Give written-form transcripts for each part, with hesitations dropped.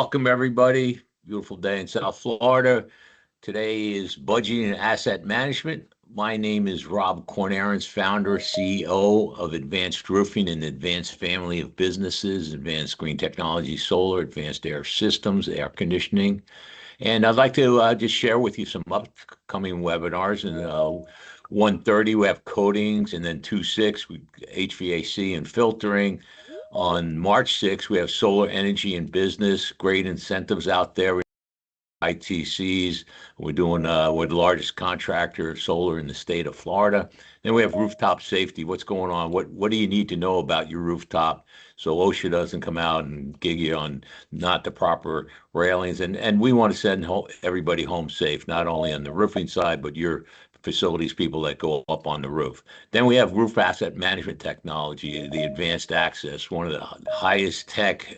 Welcome, everybody. Beautiful day in South Florida. Today is Budgeting and Asset Management. My name is Rob Cornarens, founder, CEO of Advanced Roofing and Advanced Family of Businesses, Advanced Green Technology, Solar, Advanced Air Systems, Air Conditioning. And I'd like to just share with you some upcoming webinars. And 1:30 we have coatings, and then 2:06 we HVAC and filtering. On March 6th, we have solar energy and business, great incentives out there. ITCs. We're the largest contractor of solar in the state of Florida. Then we have rooftop safety. What's going on? What do you need to know about your rooftop so OSHA doesn't come out and gig you on not the proper railings? And we want to send everybody home safe, not only on the roofing side, but your facilities people that go up on the roof. Then we have roof asset management technology, the advanced access, one of the highest tech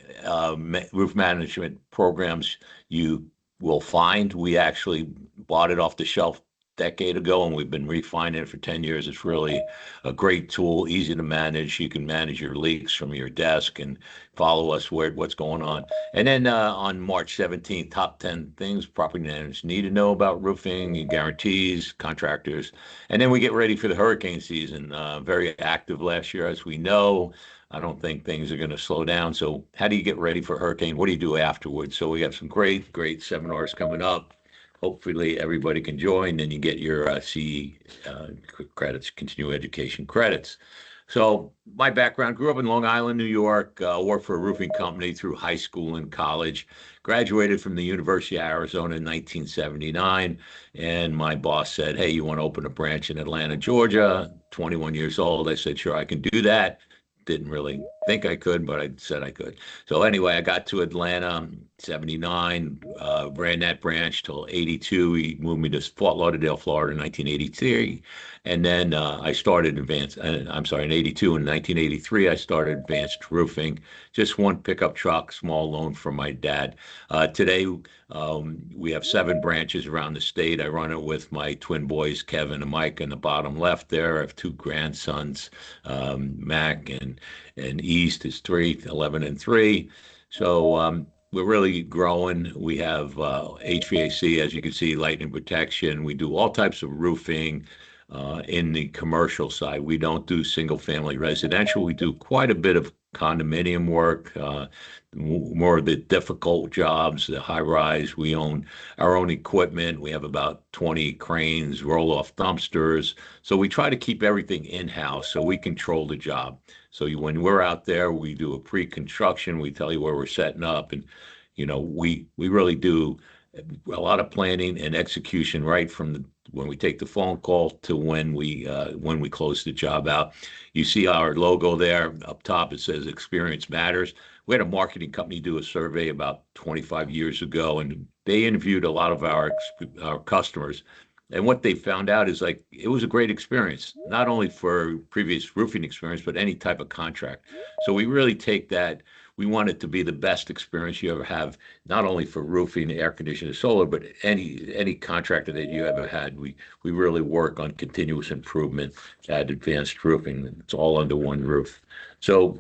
roof management programs you will find. We actually bought it off the shelf a decade ago, and we've been refining it for 10 years. It's really a great tool, easy to manage. You can manage your leaks from your desk and follow us what's going on. And then on March 17th, top 10 things property managers need to know about roofing, guarantees, contractors. And then we get ready for the hurricane season. Very active last year, as we know. I don't think things are going to slow down. So how do you get ready for a hurricane? What do you do afterwards? So we have some great seminars coming up. Hopefully everybody can join, and you get your CE credits, continuing education credits. So my background, grew up in Long Island, New York, worked for a roofing company through high school and college, graduated from the University of Arizona in 1979. And my boss said, hey, you want to open a branch in Atlanta, Georgia? 21 years old. I said, sure, I can do that. Didn't really think I could, but I said I could. So anyway, I got to Atlanta, 79, ran that branch till 82. He moved me to Fort Lauderdale, Florida in 1983. And then I started in 82. In 1983, I started Advanced Roofing, just one pickup truck, small loan from my dad. Today, we have 7 branches around the state. I run it with my twin boys, Kevin and Mike, in the bottom left there. I have 2 grandsons, Mac and East is 3, 11 and 3. So we're really growing. We have HVAC, as you can see, lightning protection. We do all types of roofing. In the commercial side, we don't do single family residential. We do quite a bit of condominium work, more of the difficult jobs, the high rise. We own our own equipment. We have about 20 cranes, roll off dumpsters. So we try to keep everything in house so we control the job. So when we're out there, we do a pre-construction. We tell you where we're setting up, and we really do a lot of planning and execution right from when we take the phone call to when we close the job out. You see our logo there up top. It says "Experience Matters." We had a marketing company do a survey about 25 years ago, and they interviewed a lot of our customers. And what they found out is like it was a great experience, not only for previous roofing experience, but any type of contract. So we really take that. We want it to be the best experience you ever have, not only for roofing, air conditioning, solar, but any contractor that you ever had. We really work on continuous improvement at Advanced Roofing. It's all under one roof. So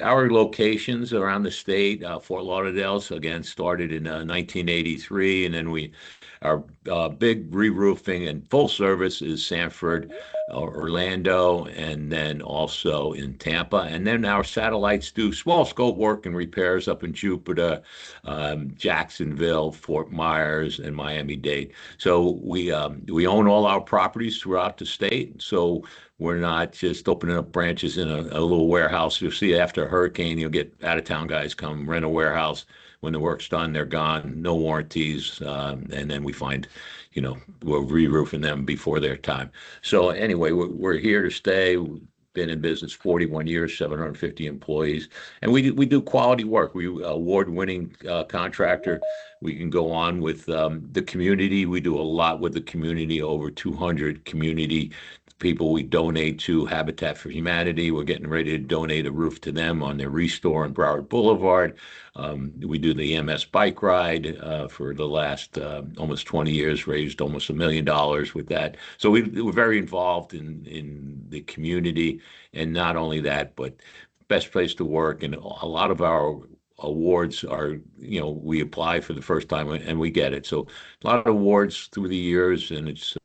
our locations around the state, Fort Lauderdale, so again, started in 1983, and then our big re-roofing and full service is Sanford, Orlando, and then also in Tampa. And then our satellites do small scope work and repairs up in Jupiter, Jacksonville, Fort Myers, and Miami-Dade. So we own all our properties throughout the state. So we're not just opening up branches in a little warehouse. You'll see after a hurricane, you'll get out-of-town guys come rent a warehouse. When the work's done, they're gone, no warranties, and then we find, we're re-roofing them before their time. So anyway, we're here to stay. We've been in business 41 years, 750 employees, and we do quality work. We award-winning contractor. We can go on with the community. We do a lot with the community, over 200 community people we donate to. Habitat for Humanity. We're getting ready to donate a roof to them on their restore on Broward Boulevard. We do the EMS bike ride for the last almost 20 years, raised almost $1 million with that. So we're very involved in the community, and not only that, but best place to work. And a lot of our awards are, we apply for the first time and we get it. So a lot of awards through the years, and it's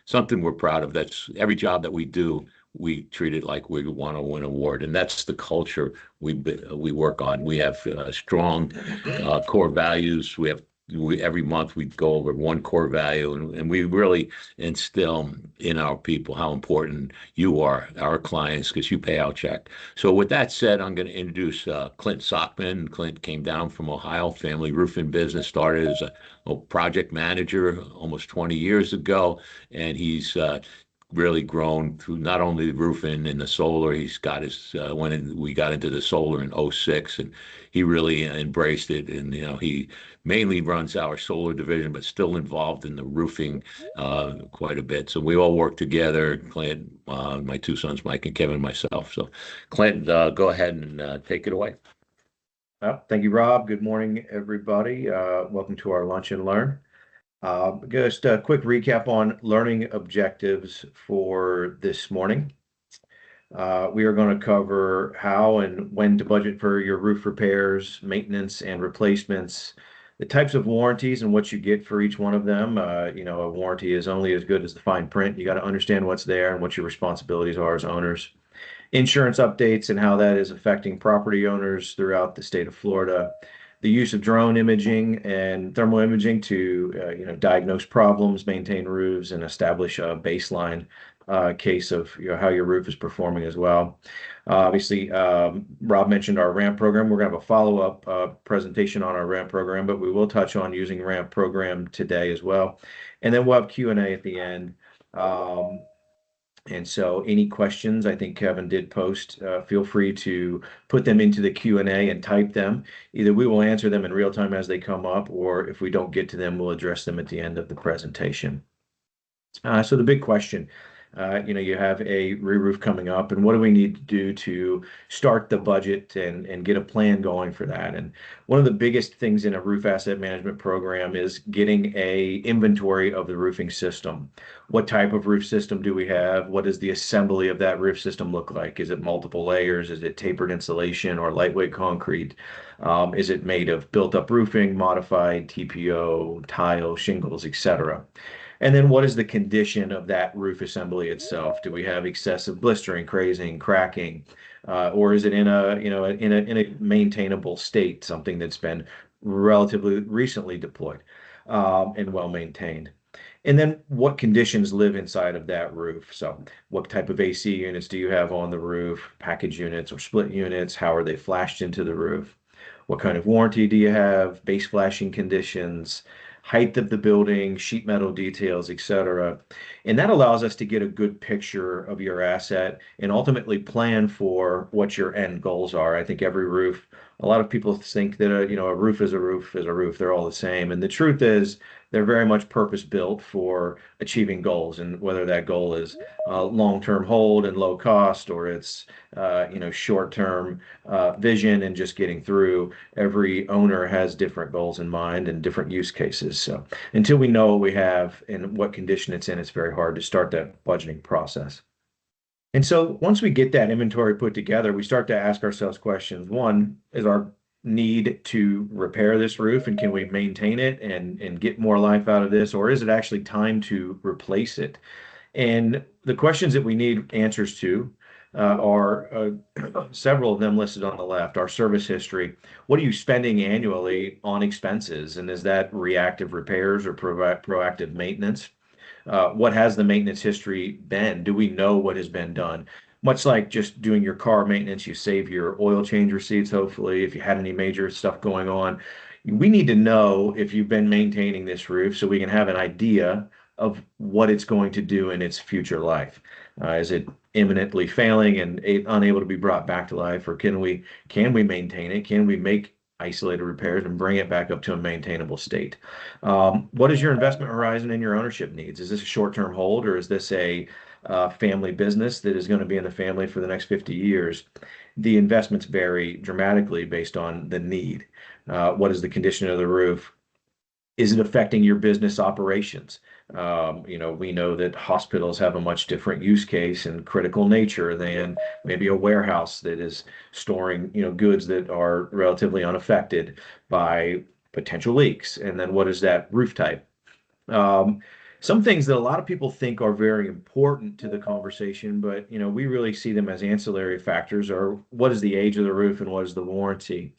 something we're proud of. That's every job that we do, we treat it like we want to win an award, and that's the culture we work on. We have strong core values. Every month we go over one core value, and we really instill in our people how important you are, our clients, because you pay our check. So with that said, I'm going to introduce Clint Sockman. Clint came down from Ohio, family roofing business, started as a project manager almost 20 years ago, and he's really grown through not only the roofing and the solar. He's got his we got into the solar in '06, and he really embraced it. And he mainly runs our solar division, but still involved in the roofing quite a bit. So we all work together. Clint, my two sons, Mike and Kevin, and myself. So Clint, go ahead and take it away. Well, thank you, Rob. Good morning, everybody. Welcome to our Lunch and Learn. Just a quick recap on learning objectives for this morning. We are going to cover how and when to budget for your roof repairs, maintenance, and replacements, the types of warranties and what you get for each one of them. A warranty is only as good as the fine print. You got to understand what's there and what your responsibilities are as owners. Insurance updates and how that is affecting property owners throughout the state of Florida. The use of drone imaging and thermal imaging to diagnose problems, maintain roofs, and establish a baseline case of how your roof is performing as well. Obviously, Rob mentioned our RAMP program. We're going to have a follow-up presentation on our RAMP program, but we will touch on using RAMP program today as well. And then we'll have Q&A at the end. And so any questions, I think Kevin did post, feel free to put them into the Q&A and type them. Either we will answer them in real time as they come up, or if we don't get to them, we'll address them at the end of the presentation. So the big question, you have a re-roof coming up, and what do we need to do to start the budget and get a plan going for that? And one of the biggest things in a roof asset management program is getting a inventory of the roofing system. What type of roof system do we have? What does the assembly of that roof system look like? Is it multiple layers? Is it tapered insulation or lightweight concrete? Is it made of built-up roofing, modified TPO, tile, shingles, etc.? And then what is the condition of that roof assembly itself? Do we have excessive blistering, crazing, cracking, or is it in a maintainable state, something that's been relatively recently deployed and well maintained? And then what conditions live inside of that roof? So what type of AC units do you have on the roof, package units or split units? How are they flashed into the roof? What kind of warranty do you have? Base flashing conditions, height of the building, sheet metal details, etc. And that allows us to get a good picture of your asset and ultimately plan for what your end goals are. I think every roof, a lot of people think that a roof is a roof is a roof. They're all the same. And the truth is they're very much purpose built for achieving goals. And whether that goal is long-term hold and low cost, or it's short-term vision and just getting through, every owner has different goals in mind and different use cases. So until we know what we have and what condition it's in, it's very hard to start that budgeting process. And so once we get that inventory put together, we start to ask ourselves questions. One, is our need to repair this roof, and can we maintain it and get more life out of this, or is it actually time to replace it? And the questions that we need answers to are several of them listed on the left. Our service history. What are you spending annually on expenses? And is that reactive repairs or proactive maintenance? What has the maintenance history been? Do we know what has been done? Much like just doing your car maintenance, you save your oil change receipts, hopefully, if you had any major stuff going on. We need to know if you've been maintaining this roof so we can have an idea of what it's going to do in its future life. Is it imminently failing and unable to be brought back to life, or can we maintain it? Can we make isolated repairs and bring it back up to a maintainable state? What is your investment horizon and your ownership needs? Is this a short-term hold, or is this a family business that is going to be in the family for the next 50 years? The investments vary dramatically based on the need. What is the condition of the roof? Is it affecting your business operations? We know that hospitals have a much different use case and critical nature than maybe a warehouse that is storing, goods that are relatively unaffected by potential leaks. And then what is that roof type? Um, some things that a lot of people think are very important to the conversation, but we really see them as ancillary factors, or what is the age of the roof and what is the warranty?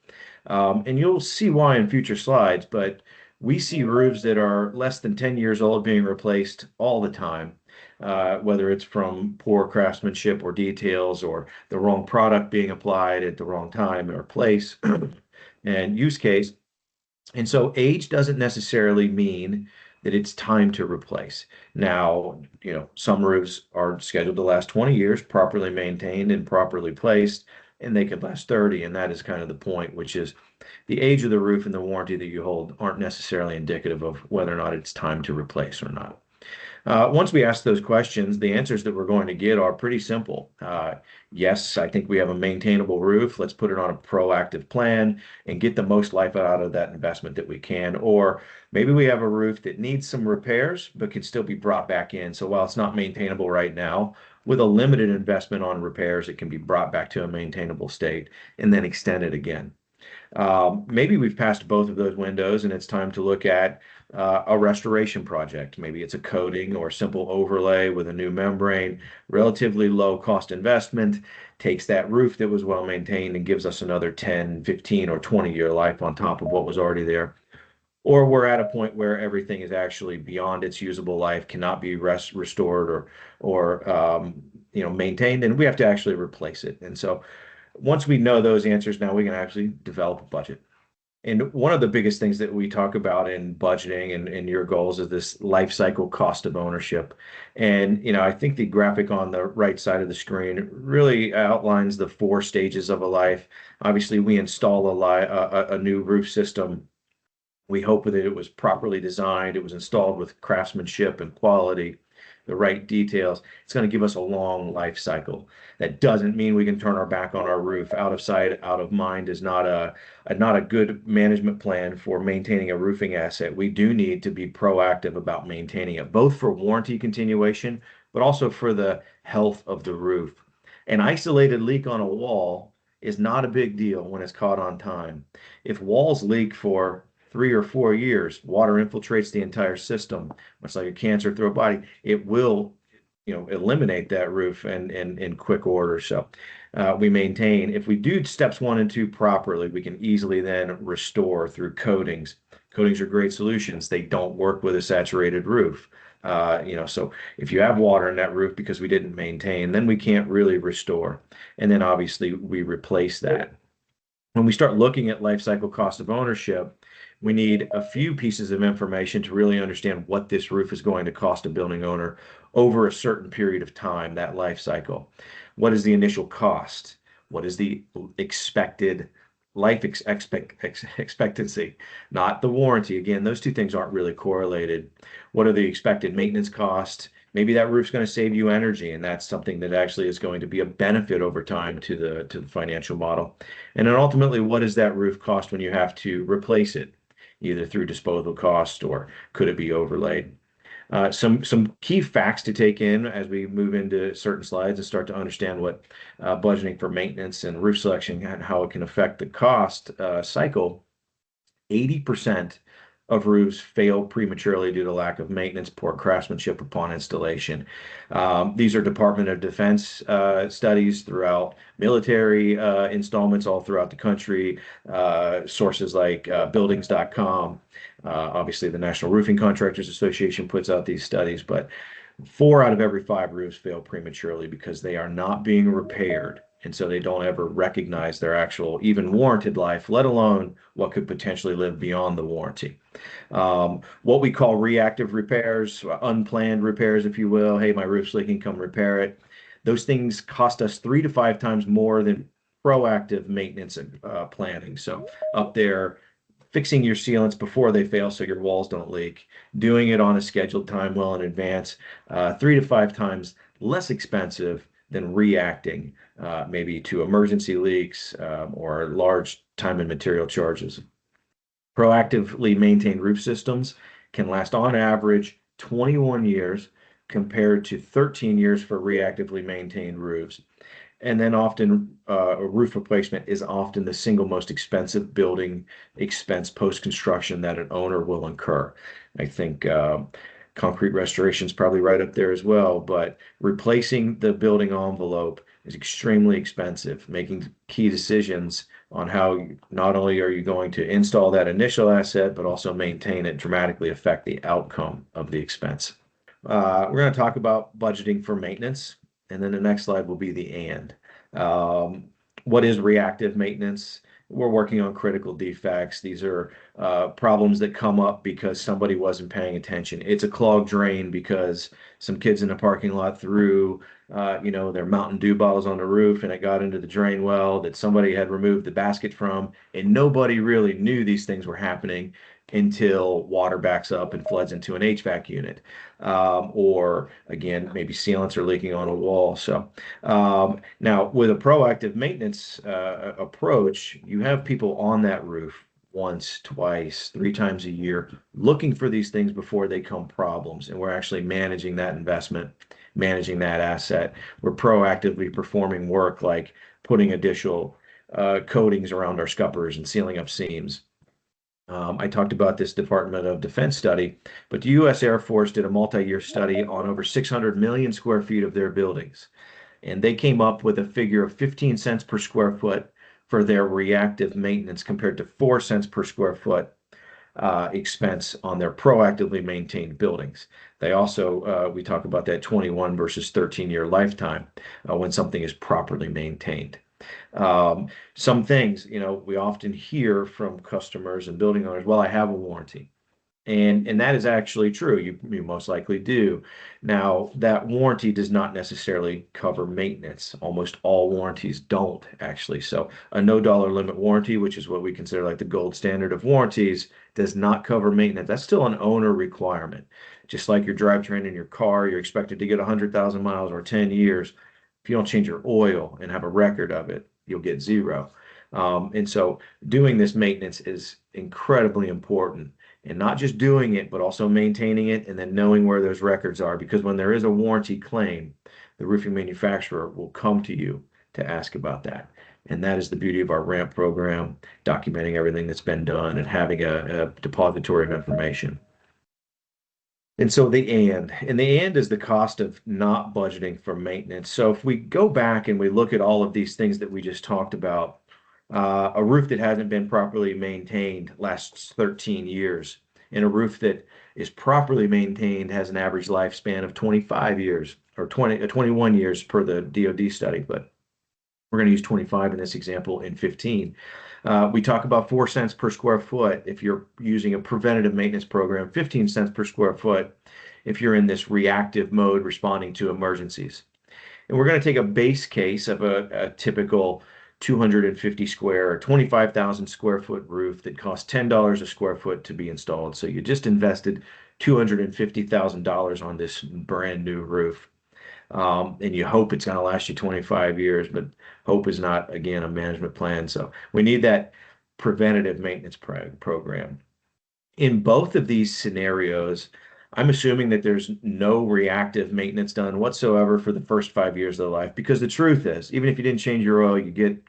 And you'll see why in future slides, but we see roofs that are less than 10 years old being replaced all the time, whether it's from poor craftsmanship or details or the wrong product being applied at the wrong time or place and use case. And so age doesn't necessarily mean that it's time to replace. Now, some roofs are scheduled to last 20 years, properly maintained and properly placed, and they could last 30. And that is kind of the point, which is the age of the roof and the warranty that you hold aren't necessarily indicative of whether or not it's time to replace or not. Once we ask those questions, the answers that we're going to get are pretty simple. Yes, I think we have a maintainable roof. Let's put it on a proactive plan and get the most life out of that investment that we can. Or maybe we have a roof that needs some repairs, but can still be brought back in. So while it's not maintainable right now, with a limited investment on repairs, it can be brought back to a maintainable state and then extended again. Maybe we've passed both of those windows and it's time to look at a restoration project. Maybe it's a coating or simple overlay with a new membrane, relatively low cost investment, takes that roof that was well maintained and gives us another 10, 15, or 20-year life on top of what was already there. Or we're at a point where everything is actually beyond its usable life, cannot be restored or maintained, and we have to actually replace it. And so once we know those answers, now we can actually develop a budget. And one of the biggest things that we talk about in budgeting and your goals is this life cycle cost of ownership. And, I think the graphic on the right side of the screen really outlines the 4 stages of a life. Obviously, we install a new roof system. We hope that it was properly designed, it was installed with craftsmanship and quality, the right details. It's going to give us a long life cycle. That doesn't mean we can turn our back on our roof. Out of sight, out of mind is not a good management plan for maintaining a roofing asset. We do need to be proactive about maintaining it, both for warranty continuation, but also for the health of the roof. An isolated leak on a wall is not a big deal when it's caught on time. If walls leak for 3 or 4 years, water infiltrates the entire system, much like a cancer through a body. It will, eliminate that roof in quick order. So we maintain. If we do steps 1 and 2 properly, we can easily then restore through coatings. Coatings are great solutions. They don't work with a saturated roof. So if you have water in that roof because we didn't maintain, then we can't really restore. And then obviously we replace that. When we start looking at life cycle cost of ownership, we need a few pieces of information to really understand what this roof is going to cost a building owner over a certain period of time, that life cycle. What is the initial cost? What is the expected life expectancy, not the warranty? Again, those two things aren't really correlated. What are the expected maintenance costs? Maybe that roof's going to save you energy, and that's something that actually is going to be a benefit over time to the financial model. And then ultimately, what does that roof cost when you have to replace it, either through disposal cost or could it be overlaid? Some key facts to take in as we move into certain slides and start to understand what budgeting for maintenance and roof selection and how it can affect the cost cycle. 80% of roofs fail prematurely due to lack of maintenance, poor craftsmanship upon installation. These are Department of Defense studies throughout military installments all throughout the country, sources like buildings.com. Obviously, the National Roofing Contractors Association puts out these studies, but 4 out of every 5 roofs fail prematurely because they are not being repaired. And so they don't ever recognize their actual even warranted life, let alone what could potentially live beyond the warranty. What we call reactive repairs, unplanned repairs, if you will. Hey, my roof's leaking, come repair it. Those things cost us 3 to 5 times more than proactive maintenance and planning. So up there, fixing your sealants before they fail so your walls don't leak, doing it on a scheduled time well in advance, 3 to 5 times less expensive than reacting maybe to emergency leaks or large time and material charges. Proactively maintained roof systems can last on average 21 years compared to 13 years for reactively maintained roofs. And then often a roof replacement is often the single most expensive building expense post-construction that an owner will incur. I think concrete restoration is probably right up there as well, but replacing the building envelope is extremely expensive. Making key decisions on how not only are you going to install that initial asset, but also maintain it dramatically affect the outcome of the expense. We're going to talk about budgeting for maintenance, and then the next slide will be the and. Um, what is reactive maintenance? We're working on critical defects. These are problems that come up because somebody wasn't paying attention. It's a clogged drain because some kids in the parking lot threw, their Mountain Dew bottles on the roof and it got into the drain well that somebody had removed the basket from, and nobody really knew these things were happening until water backs up and floods into an HVAC unit. Or again, maybe sealants are leaking on a wall. So now with a proactive maintenance approach, you have people on that roof once, twice, 3 times a year looking for these things before they become problems. And we're actually managing that investment, managing that asset. We're proactively performing work like putting additional coatings around our scuppers and sealing up seams. I talked about this Department of Defense study, but the U.S. Air Force did a multi-year study on over 600 million square feet of their buildings. And they came up with a figure of 15 cents per square foot for their reactive maintenance compared to 4 cents per square foot expense on their proactively maintained buildings. They also, we talk about that 21 versus 13-year lifetime when something is properly maintained. Some things, we often hear from customers and building owners, well, I have a warranty. And that is actually true. You most likely do. Now, that warranty does not necessarily cover maintenance. Almost all warranties don't actually. So a no dollar limit warranty, which is what we consider like the gold standard of warranties, does not cover maintenance. That's still an owner requirement. Just like your drivetrain in your car, you're expected to get 100,000 miles or 10 years. If you don't change your oil and have a record of it, you'll get zero. And so doing this maintenance is incredibly important. And not just doing it, but also maintaining it and then knowing where those records are. Because when there is a warranty claim, the roofing manufacturer will come to you to ask about that. And that is the beauty of our RAMP program, documenting everything that's been done and having a depository of information. And so the and is the cost of not budgeting for maintenance. So if we go back and we look at all of these things that we just talked about, a roof that hasn't been properly maintained lasts 13 years, and a roof that is properly maintained has an average lifespan of 25 years or 21 years per the DoD study, but we're going to use 25 in this example in 15. We talk about 4 cents per square foot if you're using a preventative maintenance program, 15 cents per square foot if you're in this reactive mode responding to emergencies. And we're going to take a base case of a typical 250 square or 25,000 square foot roof that costs $10 a square foot to be installed. So you just invested $250,000 on this brand new roof. And you hope it's going to last you 25 years, but hope is not, again, a management plan. So we need that preventative maintenance program. In both of these scenarios, I'm assuming that there's no reactive maintenance done whatsoever for the first 5 years of the life, because the truth is, even if you didn't change your oil, you get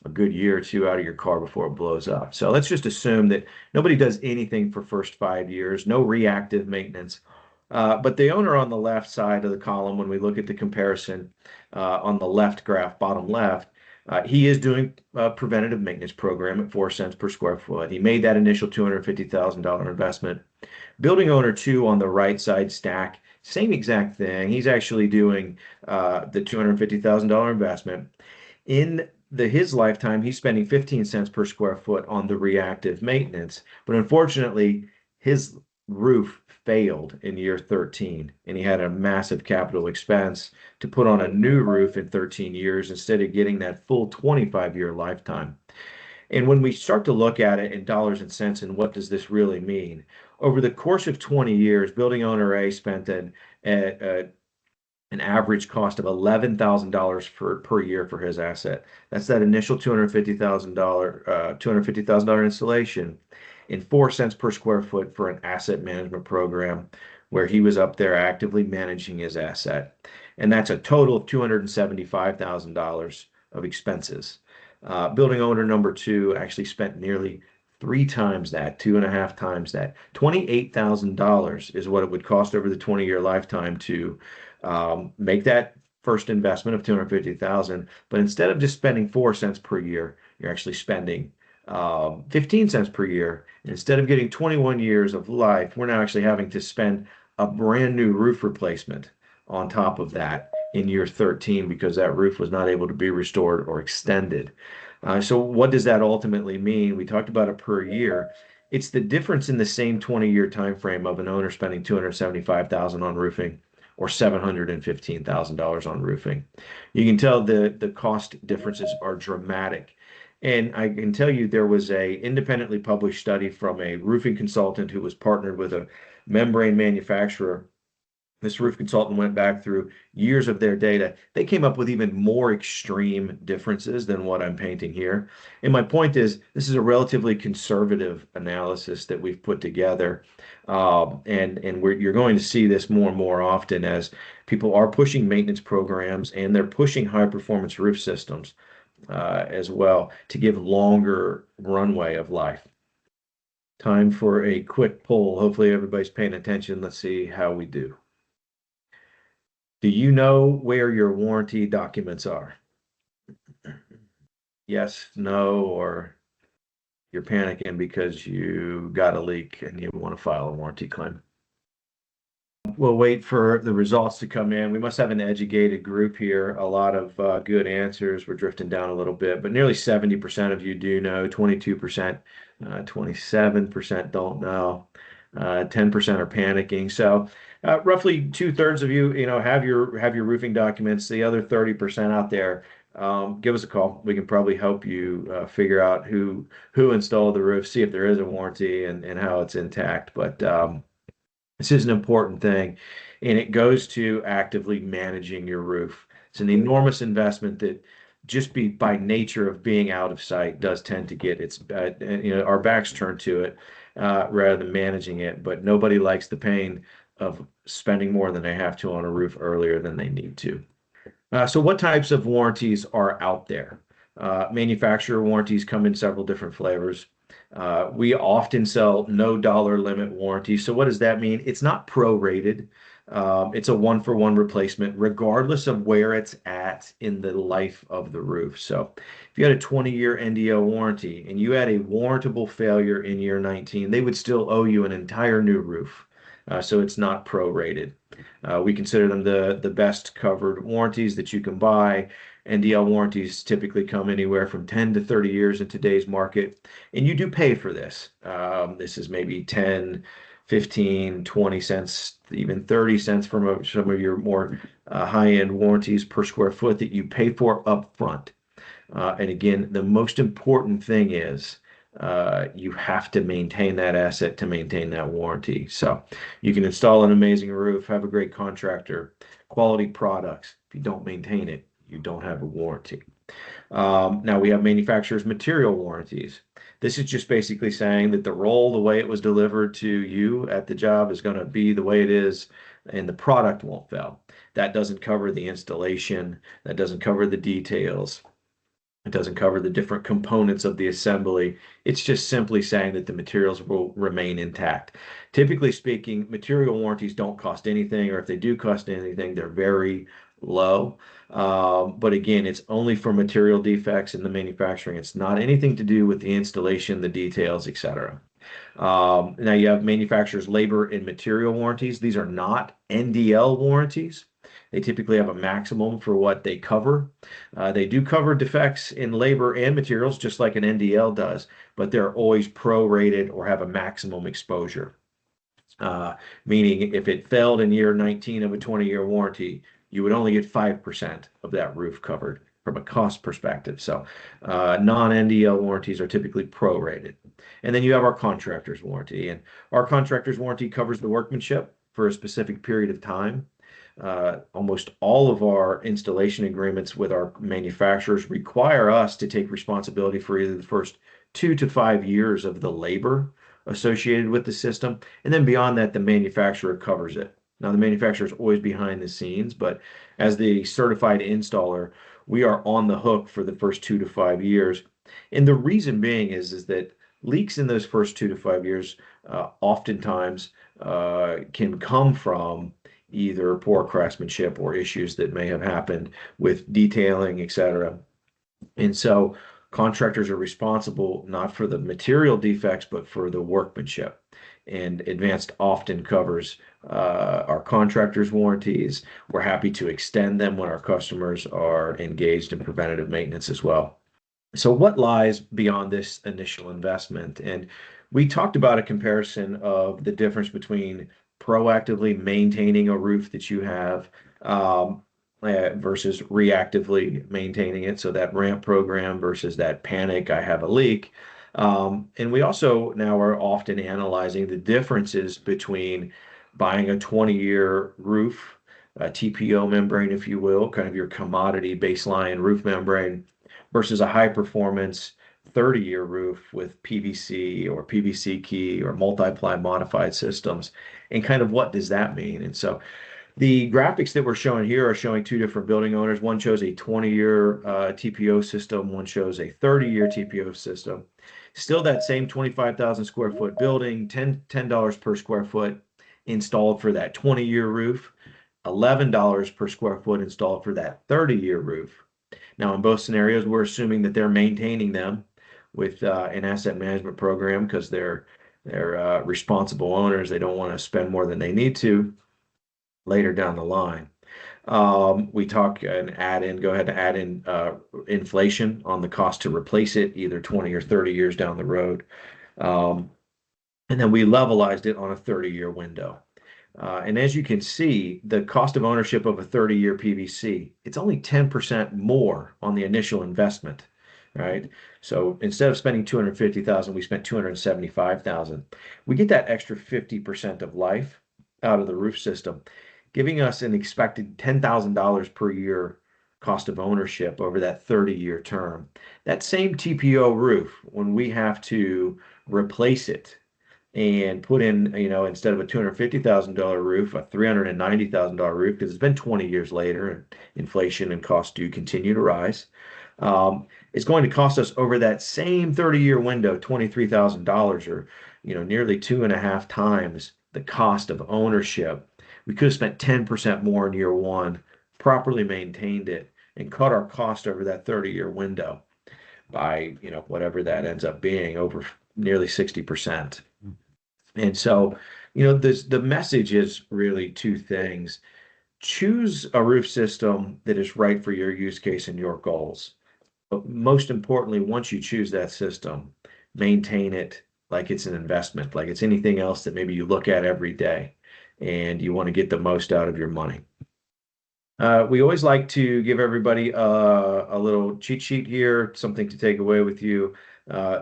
a good year or two out of your car before it blows up. So let's just assume that nobody does anything for first 5 years, no reactive maintenance. But the owner on the left side of the column, when we look at the comparison on the left graph, bottom left, he is doing a preventative maintenance program at 4 cents per square foot. He made that initial $250,000 investment. Building owner 2 on the right side stack, same exact thing. He's actually doing the $250,000 investment. In his lifetime, he's spending 15 cents per square foot on the reactive maintenance. But unfortunately, his roof failed in year 13, and he had a massive capital expense to put on a new roof in 13 years instead of getting that full 25-year lifetime. And when we start to look at it in dollars and cents and what does this really mean, over the course of 20 years, building owner A spent an average cost of $11,000 per year for his asset. That's that initial $250,000 installation. and 4 cents per square foot for an asset management program where he was up there actively managing his asset. And that's a total of $275,000 of expenses. Building owner number two actually spent nearly 3 times that, 2.5 times that. $28,000 is what it would cost over the 20-year lifetime to make that first investment of 250,000. But instead of just spending 4 cents per year, you're actually spending 15 cents per year. And instead of getting 21 years of life, we're now actually having to spend a brand new roof replacement on top of that in year 13 because that roof was not able to be restored or extended. So what does that ultimately mean? We talked about it per year. It's the difference in the same 20-year time frame of an owner spending 275,000 on roofing or $715,000 on roofing. You can tell the cost differences are dramatic. And I can tell you there was a independently published study from a roofing consultant who was partnered with a membrane manufacturer. This roof consultant went back through years of their data. They came up with even more extreme differences than what I'm painting here. And my point is, this is a relatively conservative analysis that we've put together. You're going to see this more and more often as people are pushing maintenance programs and they're pushing high performance roof systems as well to give longer runway of life. Time for a quick poll. Hopefully everybody's paying attention. Let's see how we do. Do you know where your warranty documents are? Yes, no, or you're panicking because you got a leak and you want to file a warranty claim. We'll wait for the results to come in. We must have an educated group here. A lot of good answers. We're drifting down a little bit, but nearly 70% of you do know, 22%, 27% don't know, 10% are panicking. So roughly 2/3 of you, have your roofing documents. The other 30% out there, give us a call. We can probably help you figure out who installed the roof, see if there is a warranty and how it's intact. But this is an important thing, and it goes to actively managing your roof. It's an enormous investment that just by nature of being out of sight does tend to get our backs turned to it rather than managing it. But nobody likes the pain of spending more than they have to on a roof earlier than they need to. So what types of warranties are out there? Manufacturer warranties come in several different flavors. We often sell no dollar limit warranty. So what does that mean? It's not prorated. It's a 1-for-1 replacement, regardless of where it's at in the life of the roof. So if you had a 20-year NDO warranty and you had a warrantable failure in year 19, they would still owe you an entire new roof. So it's not prorated. We consider them the best covered warranties that you can buy. NDL warranties typically come anywhere from 10 to 30 years in today's market, and you do pay for this. This is maybe 10, 15, 20 cents, even 30 cents from some of your more high-end warranties per square foot that you pay for up front. And again, the most important thing is you have to maintain that asset to maintain that warranty. So you can install an amazing roof, have a great contractor, quality products. If you don't maintain it, you don't have a warranty. Now we have manufacturers' material warranties. This is just basically saying that the way it was delivered to you at the job is going to be the way it is, and the product won't fail. That doesn't cover the installation. That doesn't cover the details. It doesn't cover the different components of the assembly. It's just simply saying that the materials will remain intact. Typically speaking, material warranties don't cost anything, or if they do cost anything, they're very low. But again, it's only for material defects in the manufacturing. It's not anything to do with the installation, the details, etc. Now you have manufacturers' labor and material warranties. These are not NDL warranties. They typically have a maximum for what they cover. They do cover defects in labor and materials, just like an NDL does, but they're always prorated or have a maximum exposure. Meaning if it failed in year 19 of a 20-year warranty, you would only get 5% of that roof covered from a cost perspective. So non-NDL warranties are typically prorated. And then you have our contractor's warranty. And our contractor's warranty covers the workmanship for a specific period of time. Almost all of our installation agreements with our manufacturers require us to take responsibility for either the first 2 to 5 years of the labor associated with the system. And then beyond that, the manufacturer covers it. Now, the manufacturer is always behind the scenes, but as the certified installer, we are on the hook for the first 2 to 5 years. And the reason being is that leaks in those first 2 to 5 years oftentimes can come from either poor craftsmanship or issues that may have happened with detailing, etc. And so contractors are responsible not for the material defects, but for the workmanship. And Advanced often covers our contractors' warranties. We're happy to extend them when our customers are engaged in preventative maintenance as well. So what lies beyond this initial investment? And we talked about a comparison of the difference between proactively maintaining a roof that you have versus reactively maintaining it. So that ramp program versus that panic, I have a leak. And we also now are often analyzing the differences between buying a 20-year roof, a TPO membrane, if you will, kind of your commodity baseline roof membrane, versus a high performance 30-year roof with PVC or PVC key or multi-ply modified systems. And kind of what does that mean? And so the graphics that we're showing here are showing two different building owners. One shows a 20-year TPO system, one shows a 30-year TPO system. Still that same 25,000 square foot building, $10 per square foot installed for that 20-year roof, $11 per square foot installed for that 30-year roof. Now, in both scenarios, we're assuming that they're maintaining them with an asset management program because they're responsible owners. They don't want to spend more than they need to later down the line. We talk and go ahead and add in inflation on the cost to replace it, either 20 or 30 years down the road. And then we levelized it on a 30-year window. And as you can see, the cost of ownership of a 30-year PVC, it's only 10% more on the initial investment, right? So instead of spending $250,000, we spent $275,000. We get that extra 50% of life out of the roof system, giving us an expected $10,000 per year cost of ownership over that 30-year term. That same TPO roof, when we have to replace it and put in, instead of a $250,000 roof, a $390,000 roof, because it's been 20 years later and inflation and costs do continue to rise. It's going to cost us over that same 30-year window, $23,000 or, nearly 2.5 times the cost of ownership. We could have spent 10% more in year one, properly maintained it, and cut our cost over that 30-year window by, whatever that ends up being, over nearly 60%. And so, the message is really two things. Choose a roof system that is right for your use case and your goals. But most importantly, once you choose that system, maintain it like it's an investment, like it's anything else that maybe you look at every day and you want to get the most out of your money. We always like to give everybody a little cheat sheet here, something to take away with you.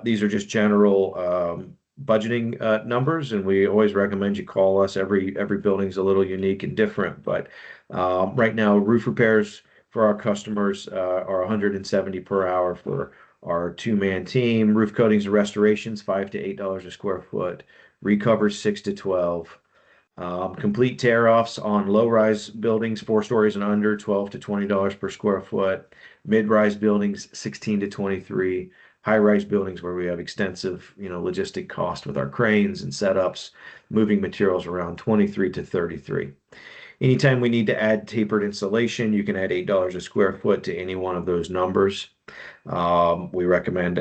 These are just general budgeting numbers, and we always recommend you call us. Every building's a little unique and different, but right now roof repairs for our customers are $170 per hour for our 2-man team. Roof coatings and restorations, $5 to $8 a square foot. Recovers, $6 to $12. Complete tear-offs on low-rise buildings, 4 stories and under, $12 to $20 per square foot. Mid-rise buildings, $16 to $23. High-rise buildings where we have extensive, logistic cost with our cranes and setups, moving materials around, $23 to $33. Anytime we need to add tapered insulation, you can add $8 a square foot to any one of those numbers. We recommend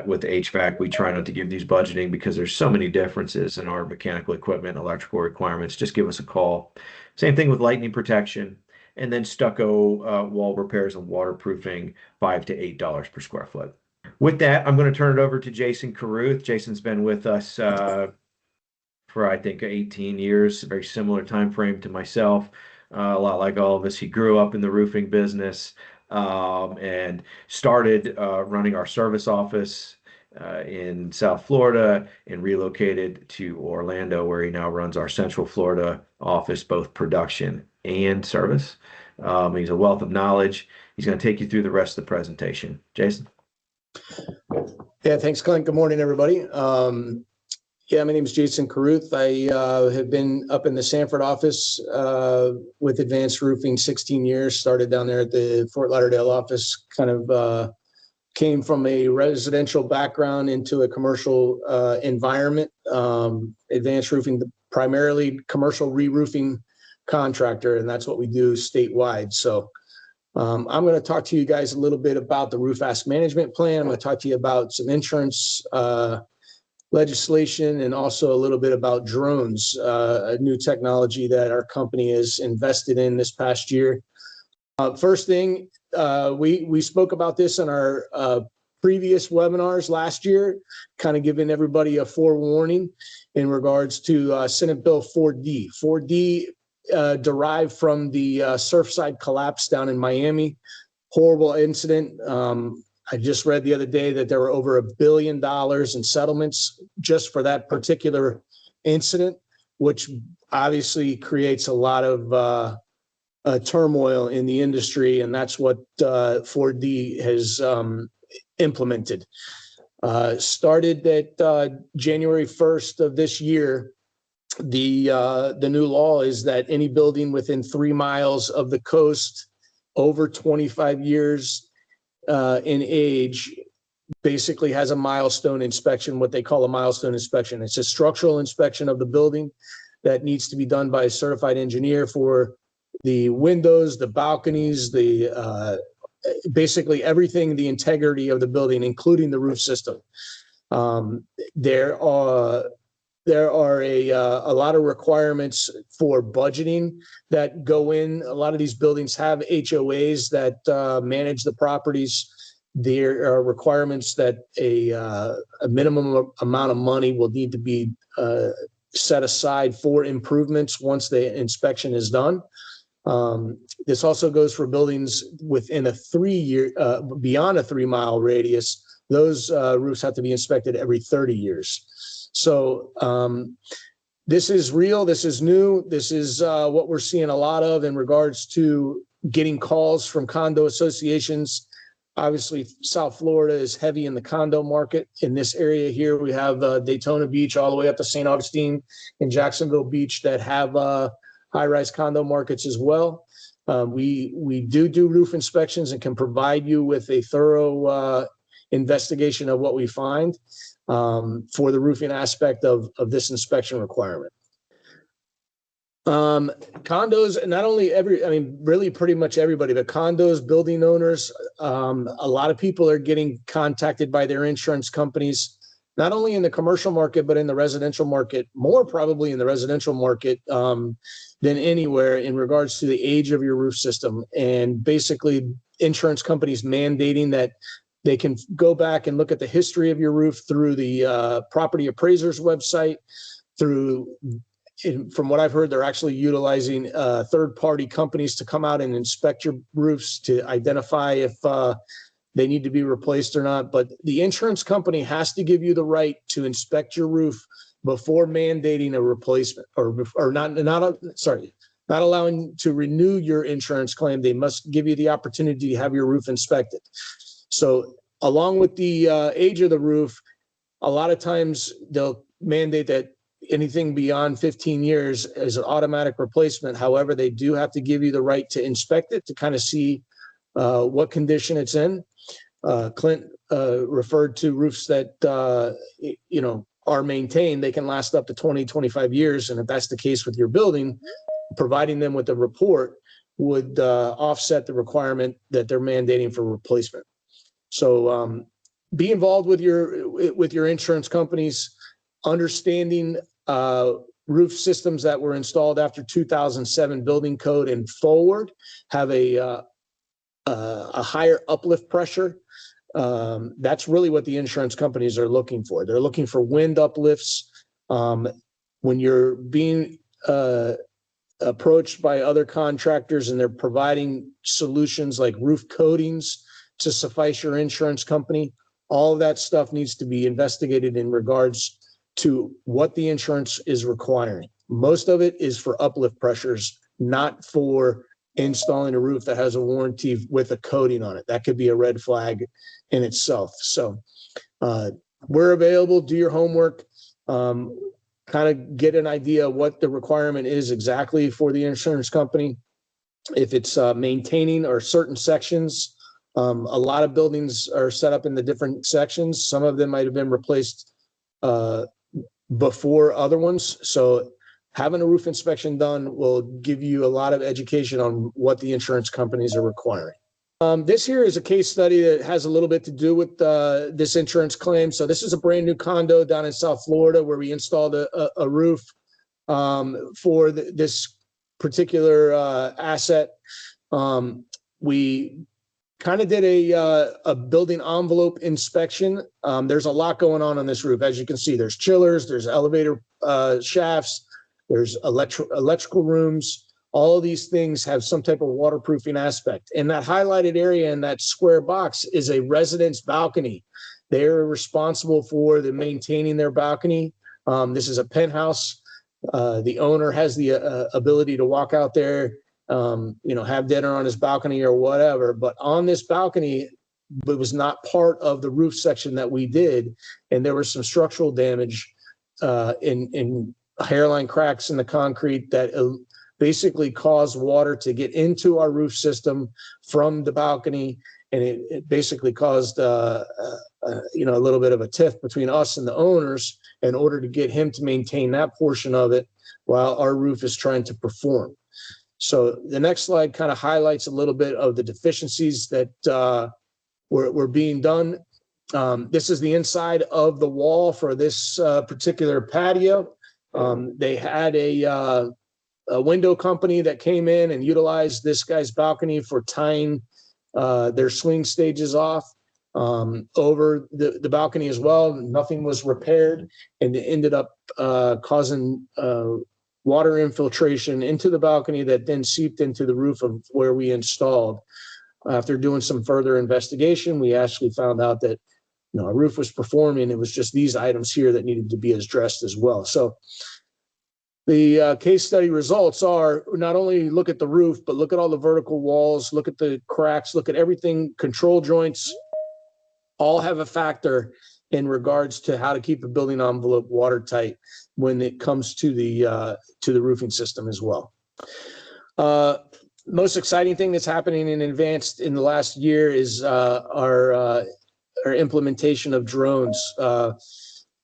with HVAC, we try not to give these budgeting because there's so many differences in our mechanical equipment, electrical requirements. Just give us a call. Same thing with lightning protection, and then stucco wall repairs and waterproofing, $5 to $8 per square foot. With that, I'm going to turn it over to Jason Carruth. Jason's been with us for, I think, 18 years, a very similar time frame to myself. A lot like all of us, he grew up in the roofing business and started running our service office in South Florida and relocated to Orlando, where he now runs our Central Florida office, both production and service. He's a wealth of knowledge. He's going to take you through the rest of the presentation. Jason? Yeah, thanks, Clint. Good morning, everybody. Yeah, my name is Jason Caruth. I have been up in the Sanford office with Advanced Roofing 16 years, started down there at the Fort Lauderdale office, kind of came from a residential background into a commercial environment. Advanced Roofing, primarily commercial re-roofing contractor, and that's what we do statewide. So I'm going to talk to you guys a little bit about the Roof Ask Management Plan. I'm going to talk to you about some insurance legislation and also a little bit about drones, a new technology that our company has invested in this past year. First thing, we spoke about this in our previous webinars last year, kind of giving everybody a forewarning in regards to Senate Bill 4D. 4D derived from the Surfside collapse down in Miami. Horrible incident. I just read the other day that there were over $1 billion in settlements just for that particular incident, which obviously creates a lot of turmoil in the industry, and that's what 4D has implemented. Started at January 1st of this year. The new law is that any building within 3 miles of the coast over 25 years in age basically has a milestone inspection, what they call a milestone inspection. It's a structural inspection of the building that needs to be done by a certified engineer for the windows, the balconies, the basically everything, the integrity of the building, including the roof system. There are a lot of requirements for budgeting that go in. A lot of these buildings have HOAs that manage the properties. There are requirements that a minimum amount of money will need to be set aside for improvements once the inspection is done. This also goes for buildings within a 3-year, beyond a 3-mile radius. Those roofs have to be inspected every 30 years. So this is real. This is new. This is what we're seeing a lot of in regards to getting calls from condo associations. Obviously, South Florida is heavy in the condo market. In this area here, we have Daytona Beach all the way up to St. Augustine and Jacksonville Beach that have high-rise condo markets as well. We do roof inspections and can provide you with a thorough investigation of what we find for the roofing aspect of this inspection requirement. Condos, not only really pretty much everybody, but condos, building owners, a lot of people are getting contacted by their insurance companies, not only in the commercial market, but in the residential market, more probably in the residential market than anywhere in regards to the age of your roof system. And basically insurance companies mandating that they can go back and look at the history of your roof through the property appraiser's website, from what I've heard, they're actually utilizing third-party companies to come out and inspect your roofs to identify if they need to be replaced or not. But the insurance company has to give you the right to inspect your roof before mandating a replacement, or not allowing to renew your insurance claim. They must give you the opportunity to have your roof inspected. So along with the age of the roof, a lot of times they'll mandate that anything beyond 15 years is an automatic replacement. However, they do have to give you the right to inspect it to kind of see what condition it's in. Clint referred to roofs that, are maintained. They can last up to 20, 25 years. And if that's the case with your building, providing them with a report would offset the requirement that they're mandating for replacement. So be involved with your insurance companies, understanding roof systems that were installed after 2007 building code and forward have a higher uplift pressure. That's really what the insurance companies are looking for. They're looking for wind uplifts. When you're being approached by other contractors and they're providing solutions like roof coatings to suffice your insurance company, all of that stuff needs to be investigated in regards to what the insurance is requiring. Most of it is for uplift pressures, not for installing a roof that has a warranty with a coating on it. That could be a red flag in itself. So we're available. Do your homework. kind of get an idea what the requirement is exactly for the insurance company. If it's maintaining or certain sections, a lot of buildings are set up in the different sections. Some of them might have been replaced before other ones. So having a roof inspection done will give you a lot of education on what the insurance companies are requiring. This here is a case study that has a little bit to do with this insurance claim. So this is a brand new condo down in South Florida where we installed a roof for this particular asset. We kind of did a building envelope inspection. There's a lot going on this roof. As you can see, there's chillers, there's elevator shafts, there's electrical rooms. All of these things have some type of waterproofing aspect. And that highlighted area in that square box is a residence balcony. They're responsible for maintaining their balcony. This is a penthouse. The owner has the ability to walk out there, have dinner on his balcony or whatever. But on this balcony, it was not part of the roof section that we did. And there was some structural damage in hairline cracks in the concrete that basically caused water to get into our roof system from the balcony. And it basically caused a little bit of a tiff between us and the owners in order to get him to maintain that portion of it while our roof is trying to perform. So the next slide kind of highlights a little bit of the deficiencies that were being done. This is the inside of the wall for this particular patio. They had a window company that came in and utilized this guy's balcony for tying their swing stages off over the balcony as well. Nothing was repaired, and it ended up causing water infiltration into the balcony that then seeped into the roof of where we installed. After doing some further investigation, we actually found out that our roof was performing. It was just these items here that needed to be addressed as well. So the case study results are not only look at the roof, but look at all the vertical walls, look at the cracks, look at everything. Control joints all have a factor in regards to how to keep a building envelope watertight when it comes to the roofing system as well. Most exciting thing that's happening in Advanced in the last year is our implementation of drones.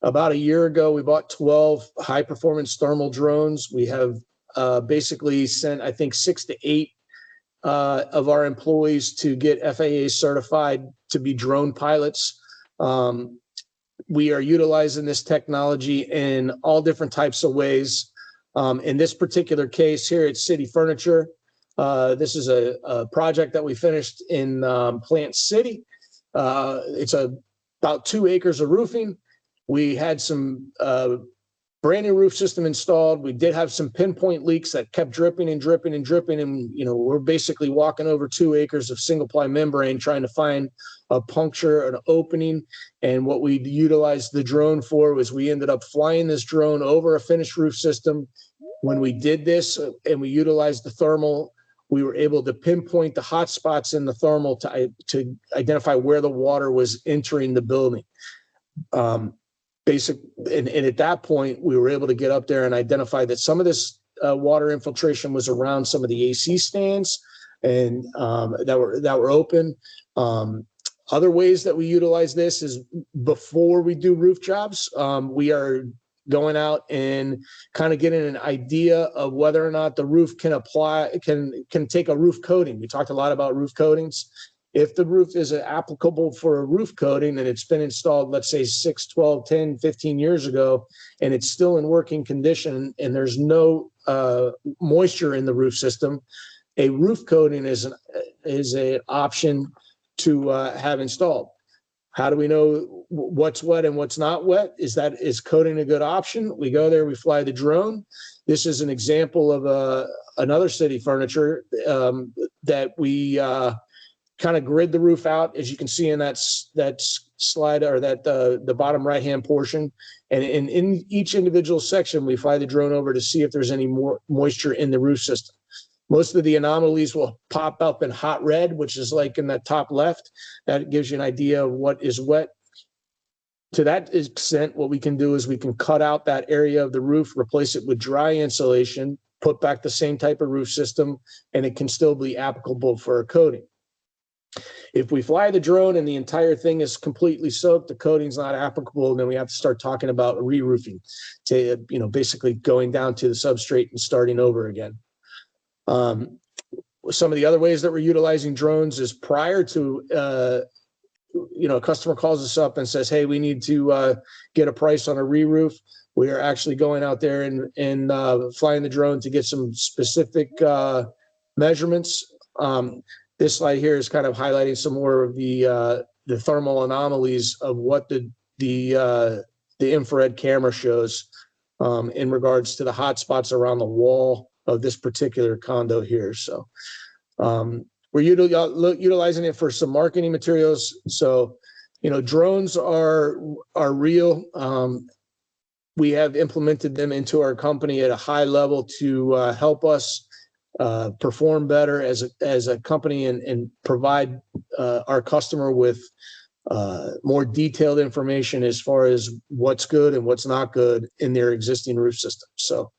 About a year ago, we bought 12 high-performance thermal drones. We have basically sent, I think, 6 to 8 of our employees to get FAA certified to be drone pilots. We are utilizing this technology in all different types of ways. In this particular case here at City Furniture, this is a project that we finished in Plant City. It's about 2 acres of roofing. We had some brand new roof system installed. We did have some pinpoint leaks that kept dripping and dripping and dripping. And, we're basically walking over 2 acres of single ply membrane trying to find a puncture, an opening. And what we utilized the drone for was we ended up flying this drone over a finished roof system. When we did this and we utilized the thermal, we were able to pinpoint the hot spots in the thermal to identify where the water was entering the building. And at that point, we were able to get up there and identify that some of this water infiltration was around some of the AC stands and that were open. Other ways that we utilize this is before we do roof jobs, we are going out and kind of getting an idea of whether or not the roof can take a roof coating. We talked a lot about roof coatings. If the roof is applicable for a roof coating and it's been installed, let's say 6, 12, 10, 15 years ago, and it's still in working condition and there's no moisture in the roof system, a roof coating is an option to have installed. How do we know what's wet and what's not wet? Is coating a good option? We go there, we fly the drone. This is an example of another City Furniture that we kind of grid the roof out, as you can see in that slide or that the bottom right-hand portion. And in each individual section, we fly the drone over to see if there's any more moisture in the roof system. Most of the anomalies will pop up in hot red, which is like in that top left. That gives you an idea of what is wet. To that extent, what we can do is we can cut out that area of the roof, replace it with dry insulation, put back the same type of roof system, and it can still be applicable for a coating. If we fly the drone and the entire thing is completely soaked, the coating's not applicable, then we have to start talking about re-roofing, to, basically going down to the substrate and starting over again. Some of the other ways that we're utilizing drones is prior to, a customer calls us up and says, hey, we need to get a price on a re-roof. We are actually going out there and flying the drone to get some specific measurements. This slide here is kind of highlighting some more of the thermal anomalies of what the infrared camera shows in regards to the hot spots around the wall of this particular condo here. So we're utilizing it for some marketing materials. So, drones are real. We have implemented them into our company at a high level to help us perform better as a company and provide our customer with more detailed information as far as what's good and what's not good in their existing roof system. So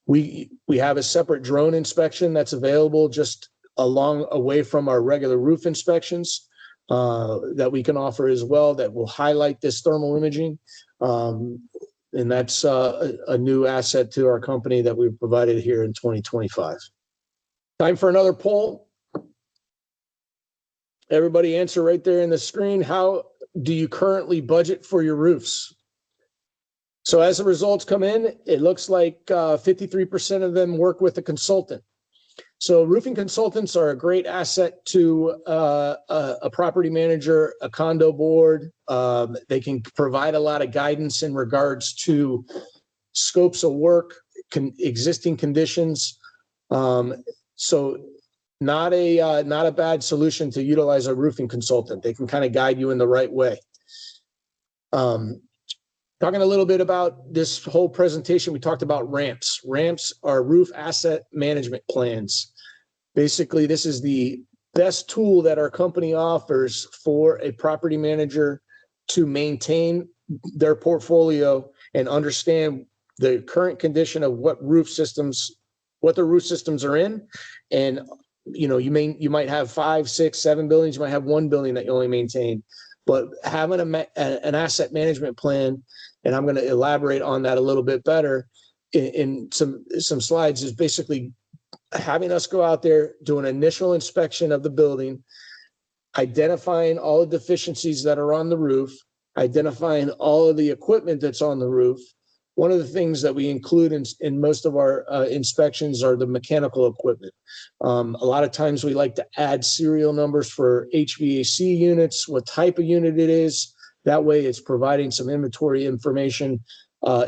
we have a separate drone inspection that's available just away from our regular roof inspections that we can offer as well, that will highlight this thermal imaging. And that's a new asset to our company that we've provided here in 2025. Time for another poll. Everybody answer right there in the screen. How do you currently budget for your roofs? So as the results come in, it looks like 53% of them work with a consultant. So roofing consultants are a great asset to a property manager, a condo board. They can provide a lot of guidance in regards to scopes of work, existing conditions. So not a bad solution to utilize a roofing consultant. They can kind of guide you in the right way. Talking a little bit about this whole presentation, we talked about ramps. Ramps are roof asset management plans. Basically, this is the best tool that our company offers for a property manager to maintain their portfolio and understand the current condition of what the roof systems are in. And you might have 5, 6, 7 buildings. You might have 1 building that you only maintain, but having an asset management plan, and I'm going to elaborate on that a little bit better in some slides, is basically having us go out there, do an initial inspection of the building, identifying all the deficiencies that are on the roof, identifying all of the equipment that's on the roof. One of the things that we include in most of our inspections are the mechanical equipment. A lot of times we like to add serial numbers for HVAC units, what type of unit it is. That way it's providing some inventory information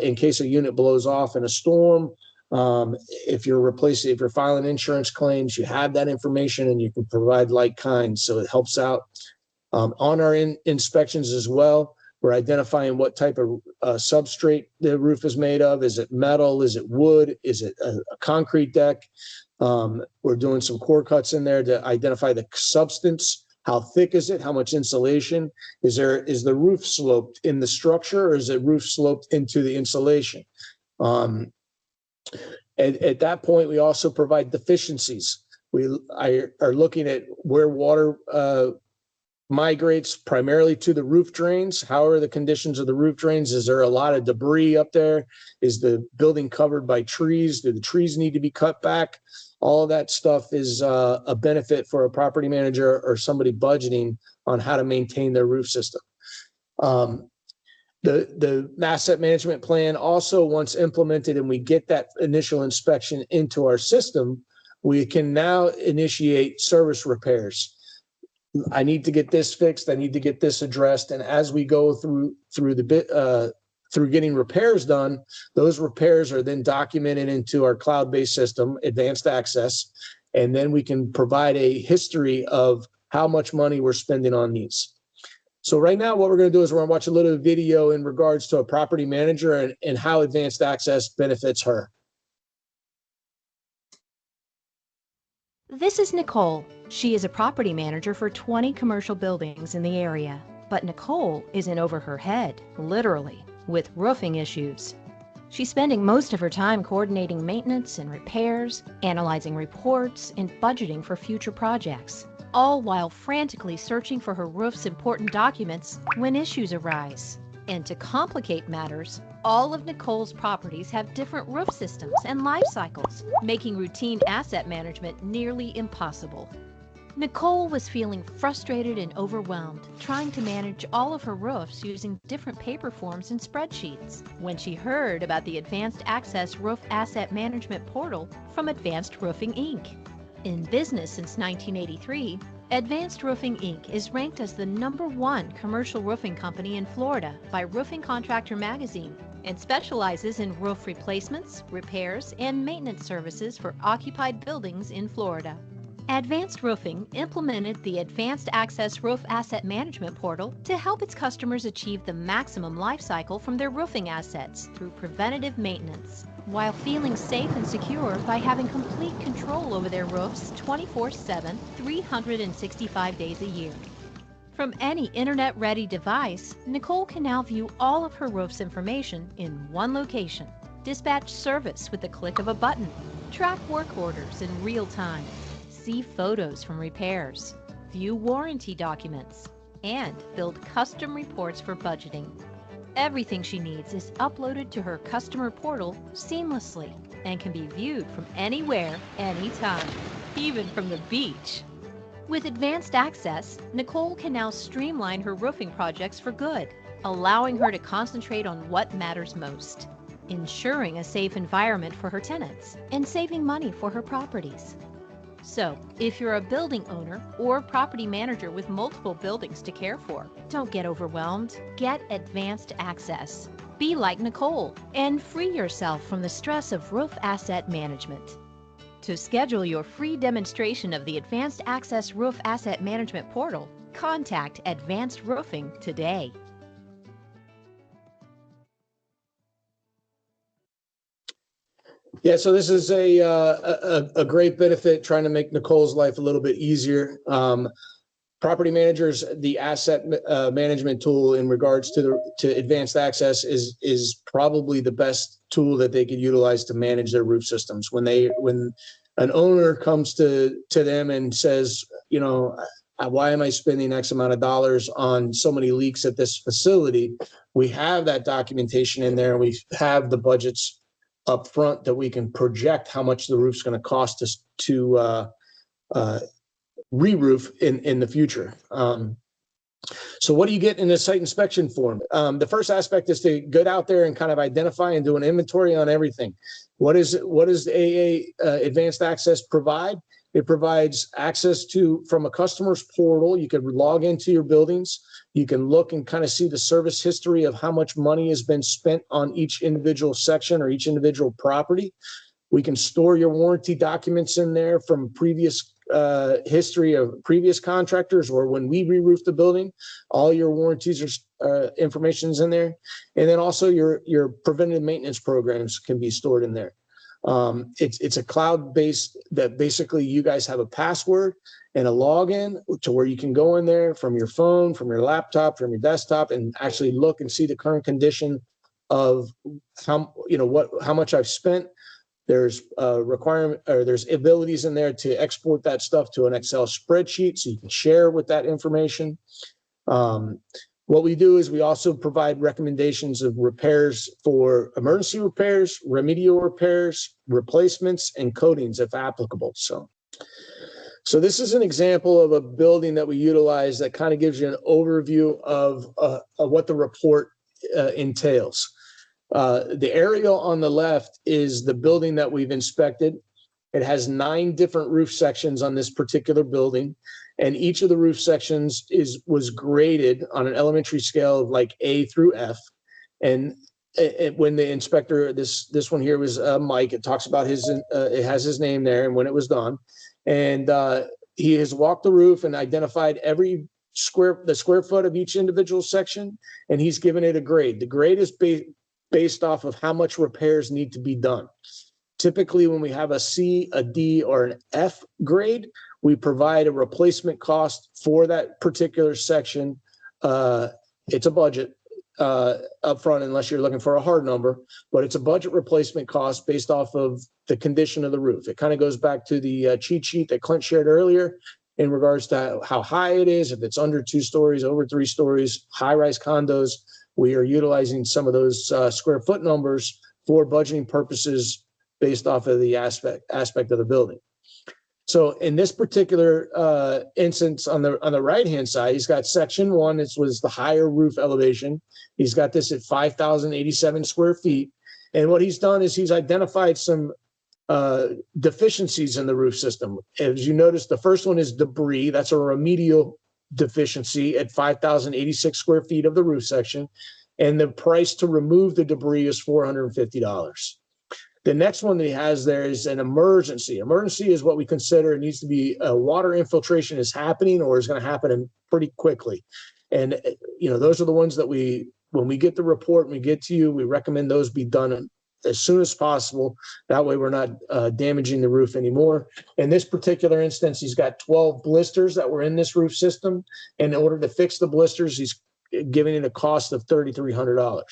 in case a unit blows off in a storm. If you're filing insurance claims, you have that information and you can provide like kind. So it helps out on our inspections as well. We're identifying what type of substrate the roof is made of. Is it metal? Is it wood? Is it a concrete deck? We're doing some core cuts in there to identify the substance. How thick is it? How much insulation? Is the roof sloped in the structure, or is the roof sloped into the insulation? At that point, we also provide deficiencies. We are looking at where water migrates primarily to the roof drains. How are the conditions of the roof drains? Is there a lot of debris up there? Is the building covered by trees? Do the trees need to be cut back? All of that stuff is a benefit for a property manager or somebody budgeting on how to maintain their roof system. The asset management plan also, once implemented and we get that initial inspection into our system, we can now initiate service repairs. I need to get this fixed. I need to get this addressed. And as we go through getting repairs done, those repairs are then documented into our cloud-based system, Advanced Access, and then we can provide a history of how much money we're spending on these. So right now, what we're going to do is we're going to watch a little video in regards to a property manager and how Advanced Access benefits her. This is Nicole. She is a property manager for 20 commercial buildings in the area. But Nicole is in over her head, literally, with roofing issues. She's spending most of her time coordinating maintenance and repairs, analyzing reports, and budgeting for future projects, all while frantically searching for her roof's important documents when issues arise. And to complicate matters, all of Nicole's properties have different roof systems and life cycles, making routine asset management nearly impossible. Nicole was feeling frustrated and overwhelmed, trying to manage all of her roofs using different paper forms and spreadsheets, when she heard about the Advanced Access Roof Asset Management Portal from Advanced Roofing, Inc. In business since 1983, Advanced Roofing, Inc. is ranked as the #1 commercial roofing company in Florida by Roofing Contractor Magazine and specializes in roof replacements, repairs, and maintenance services for occupied buildings in Florida. Advanced Roofing implemented the Advanced Access Roof Asset Management Portal to help its customers achieve the maximum life cycle from their roofing assets through preventative maintenance, while feeling safe and secure by having complete control over their roofs 24/7, 365 days a year. From any internet-ready device, Nicole can now view all of her roof's information in one location, dispatch service with the click of a button, track work orders in real time, see photos from repairs, view warranty documents, and build custom reports for budgeting. Everything she needs is uploaded to her customer portal seamlessly and can be viewed from anywhere, anytime, even from the beach. With Advanced Access, Nicole can now streamline her roofing projects for good, allowing her to concentrate on what matters most, ensuring a safe environment for her tenants and saving money for her properties. So, if you're a building owner or property manager with multiple buildings to care for, don't get overwhelmed. Get Advanced Access. Be like Nicole and free yourself from the stress of roof asset management. To schedule your free demonstration of the Advanced Access Roof Asset Management Portal, contact Advanced Roofing today. Yeah, so this is a great benefit, trying to make Nicole's life a little bit easier. Property managers, the asset management tool in regards to Advanced Access is probably the best tool that they could utilize to manage their roof systems. When an owner comes to them and says, you know, why am I spending X amount of dollars on so many leaks at this facility? We have that documentation in there. We have the budgets up front that we can project how much the roof's going to cost us to re-roof in the future. So what do you get in a site inspection form? The first aspect is to get out there and kind of identify and do an inventory on everything. What does AA Advanced Access provide? It provides access from a customer's portal. You can log into your buildings. You can look and kind of see the service history of how much money has been spent on each individual section or each individual property. We can store your warranty documents in there from previous history of previous contractors, or when we re-roof the building, all your warranties are information's in there. And then also your preventative maintenance programs can be stored in there. It's a cloud-based that basically you guys have a password and a login to where you can go in there from your phone, from your laptop, from your desktop, and actually look and see the current condition of how much I've spent. There's there's abilities in there to export that stuff to an Excel spreadsheet so you can share with that information. What we do is we also provide recommendations of repairs for emergency repairs, remedial repairs, replacements, and coatings if applicable. So this is an example of a building that we utilize that kind of gives you an overview of what the report entails. The aerial on the left is the building that we've inspected. It has 9 different roof sections on this particular building, and each of the roof sections was graded on an elementary scale of like A through F. And when the inspector, this one here was Mike, it talks about it has his name there and when it was done. And he has walked the roof and identified the square foot of each individual section, and he's given it a grade. The grade is based off of how much repairs need to be done. Typically, when we have a C, a D, or an F grade, we provide a replacement cost for that particular section it's a budget upfront unless you're looking for a hard number, but it's a budget replacement cost based off of the condition of the roof. It kind of goes back to the cheat sheet that Clint shared earlier in regards to how high it is, if it's under 2 stories, over 3 stories, high-rise condos. We are utilizing some of those square foot numbers for budgeting purposes based off of the aspect of the building. So in this particular instance, on the right-hand side, he's got section 1. This was the higher roof elevation. He's got this at 5,087 square feet. And what he's done is he's identified some deficiencies in the roof system. As you notice, the first one is debris. That's a remedial deficiency at 5,086 square feet of the roof section. And the price to remove the debris is $450. The next one that he has there is an emergency. Emergency is what we consider it needs to be water infiltration is happening or is going to happen pretty quickly. And, those are the ones that when we get the report and we get to you, we recommend those be done as soon as possible. That way we're not damaging the roof anymore. In this particular instance, he's got 12 blisters that were in this roof system. And in order to fix the blisters, he's giving it a cost of $3,300.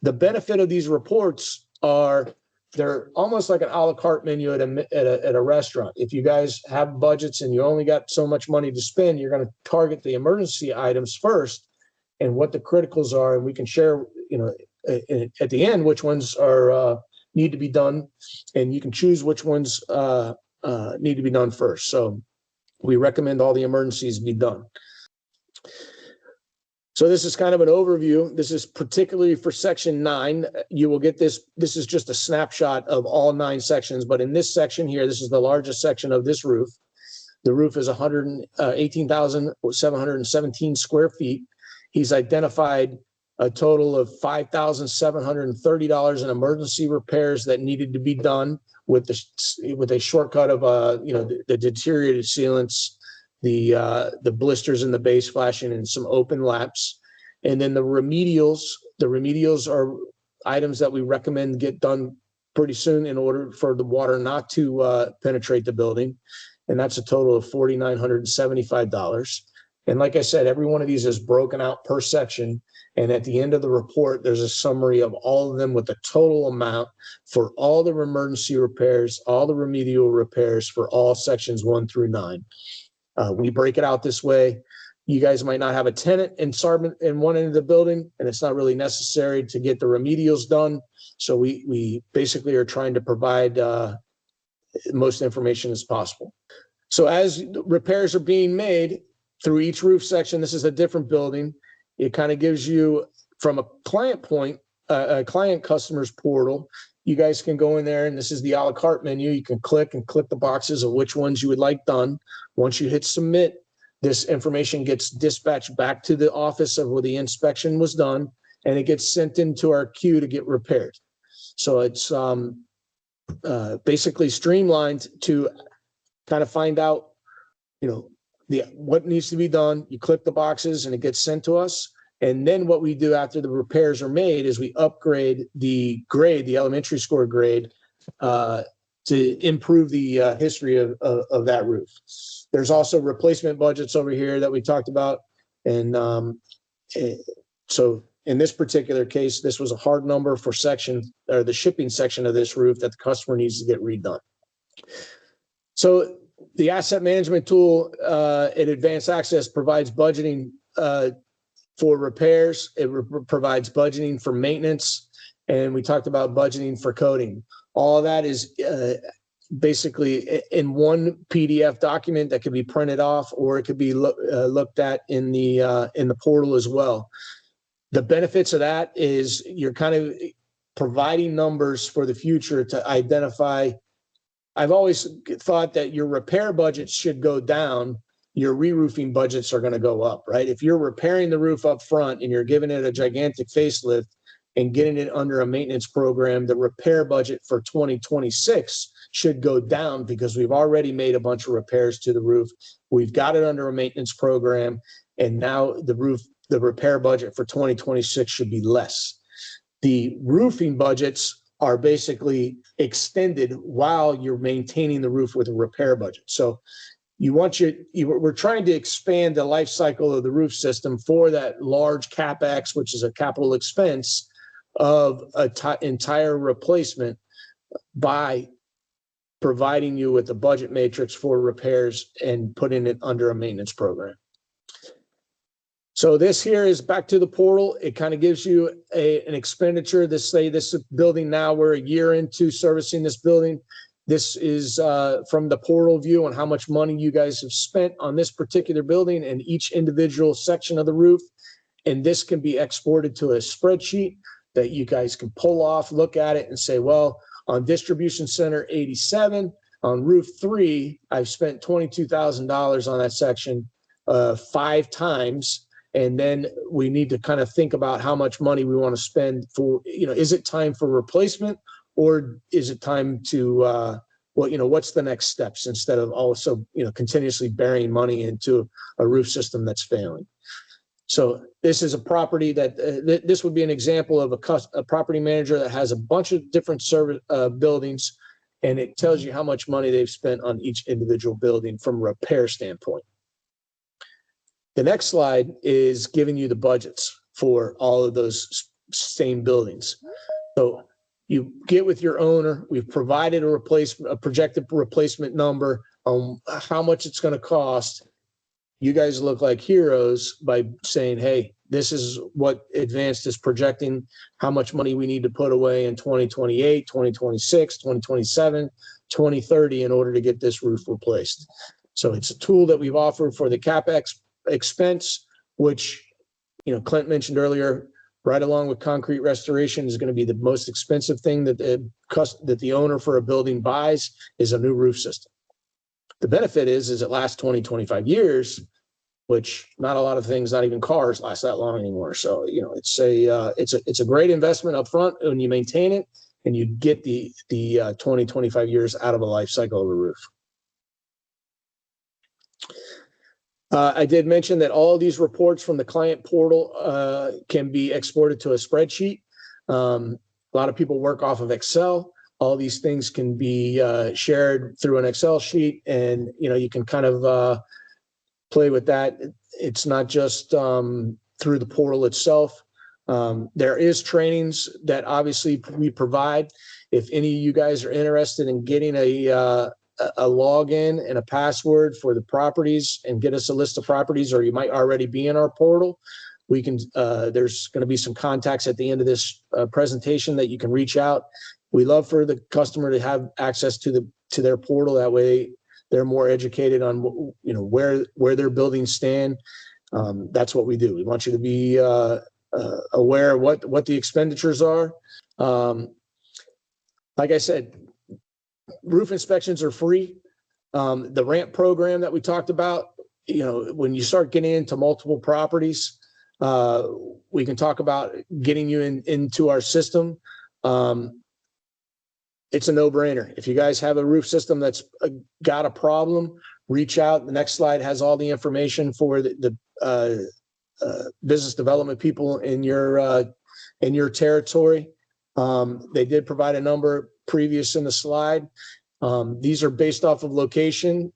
The benefit of these reports are they're almost like an a la carte menu at a restaurant. If you guys have budgets and you only got so much money to spend, you're going to target the emergency items first and what the criticals are. And we can share, at the end, which ones are need to be done, and you can choose which ones need to be done first. So we recommend all the emergencies be done. So this is kind of an overview. This is particularly for section 9. You will get this. This is just a snapshot of all 9 sections. But in this section here, this is the largest section of this roof. The roof is 18,717 square feet. He's identified a total of $5,730 in emergency repairs that needed to be done with a shortcut of the deteriorated sealants, the blisters in the base flashing, and some open laps. And then the remedials are items that we recommend get done pretty soon in order for the water not to penetrate the building. And that's a total of $4,975. And like I said, every one of these is broken out per section. And at the end of the report, there's a summary of all of them with the total amount for all the emergency repairs, all the remedial repairs for all sections 1 through 9. We break it out this way. You guys might not have a tenant in one end of the building, and it's not really necessary to get the remedials done. So we basically are trying to provide the most information as possible. So as repairs are being made through each roof section, this is a different building. It kind of gives you, from a client customer's portal, you guys can go in there, and this is the a la carte menu. You can click the boxes of which ones you would like done. Once you hit submit, this information gets dispatched back to the office of where the inspection was done, and it gets sent into our queue to get repaired. So it's basically streamlined to kind of find out, what needs to be done. You click the boxes and it gets sent to us. And then what we do after the repairs are made is we upgrade the grade, the elementary score grade, to improve the history of that roof. There's also replacement budgets over here that we talked about. And so in this particular case, this was a hard number for the shipping section of this roof that the customer needs to get redone. So the asset management tool at Advanced Access provides budgeting for repairs. It provides budgeting for maintenance. And we talked about budgeting for coding. All of that is basically in one PDF document that can be printed off, or it could be looked at in the portal as well. The benefits of that is you're kind of providing numbers for the future to identify. I've always thought that your repair budgets should go down. Your re-roofing budgets are going to go up, right? If you're repairing the roof up front and you're giving it a gigantic facelift and getting it under a maintenance program, the repair budget for 2026 should go down because we've already made a bunch of repairs to the roof. We've got it under a maintenance program, and now the repair budget for 2026 should be less. The roofing budgets are basically extended while you're maintaining the roof with a repair budget. So we're trying to expand the life cycle of the roof system for that large CapEx, which is a capital expense of entire replacement, by providing you with a budget matrix for repairs and putting it under a maintenance program. So this here is back to the portal. It kind of gives you an expenditure. This building now, we're a year into servicing this building. This is from the portal view on how much money you guys have spent on this particular building and each individual section of the roof. And this can be exported to a spreadsheet that you guys can pull off, look at it and say, well, on distribution center 87, on roof 3, I've spent $22,000 on that section 5 times. And then we need to kind of think about how much money we want to spend for, is it time for replacement, or is it time to, what's the next steps, instead of also, continuously burying money into a roof system that's failing. So this is a property that, this would be an example of a property manager that has a bunch of different service buildings, and it tells you how much money they've spent on each individual building from a repair standpoint. The next slide is giving you the budgets for all of those same buildings. So you get with your owner. We've provided a projected replacement number on how much it's going to cost. You guys look like heroes by saying, hey, this is what Advanced is projecting, how much money we need to put away in 2028, 2026, 2027, 2030 in order to get this roof replaced. So it's a tool that we've offered for the CapEx expense, which, Clint mentioned earlier, right along with concrete restoration, is going to be the most expensive thing that the owner for a building buys, is a new roof system. The benefit is it lasts 20, 25 years, which not a lot of things, not even cars, last that long anymore. So, it's a great investment up front when you maintain it, and you get the 20, 25 years out of a life cycle of a roof. I did mention that all of these reports from the client portal can be exported to a spreadsheet. A lot of people work off of Excel. All these things can be shared through an Excel sheet, and you can kind of play with that. It's not just through the portal itself. There is trainings that obviously we provide. If any of you guys are interested in getting a login and a password for the properties and get us a list of properties, or you might already be in our portal, we can, there's going to be some contacts at the end of this presentation that you can reach out. We love for the customer to have access to their portal. That way they're more educated on, where their buildings stand. That's what we do. We want you to be aware of what the expenditures are. Like I said, roof inspections are free. The ramp program that we talked about, when you start getting into multiple properties, we can talk about getting you into our system. It's a no-brainer. If you guys have a roof system that's got a problem, reach out. The next slide has all the information for the business development people in your territory. They did provide a number previous in the slide. These are based off of locations.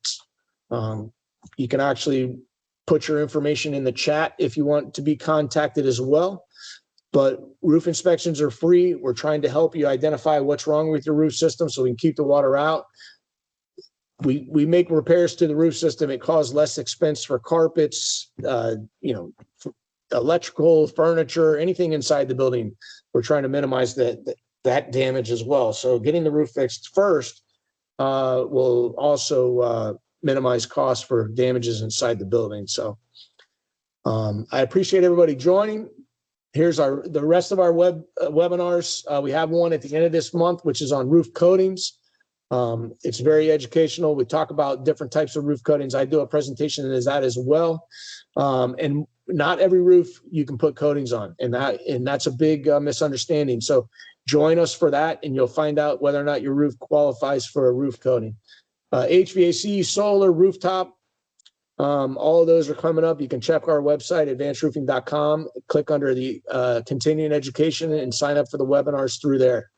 You can actually put your information in the chat if you want to be contacted as well. But roof inspections are free. We're trying to help you identify what's wrong with your roof system so we can keep the water out. We make repairs to the roof system. It causes less expense for carpets, electrical, furniture, anything inside the building. We're trying to minimize that damage as well. So getting the roof fixed first will also minimize costs for damages inside the building. So I appreciate everybody joining. Here's the rest of our webinars. We have one at the end of this month, which is on roof coatings. It's very educational. We talk about different types of roof coatings. I do a presentation as that as well. And not every roof you can put coatings on, and that's a big misunderstanding. So join us for that, and you'll find out whether or not your roof qualifies for a roof coating. HVAC, solar, rooftop, all of those are coming up. You can check our website, advancedroofing.com, click under the continuing education, and sign up for the webinars through there.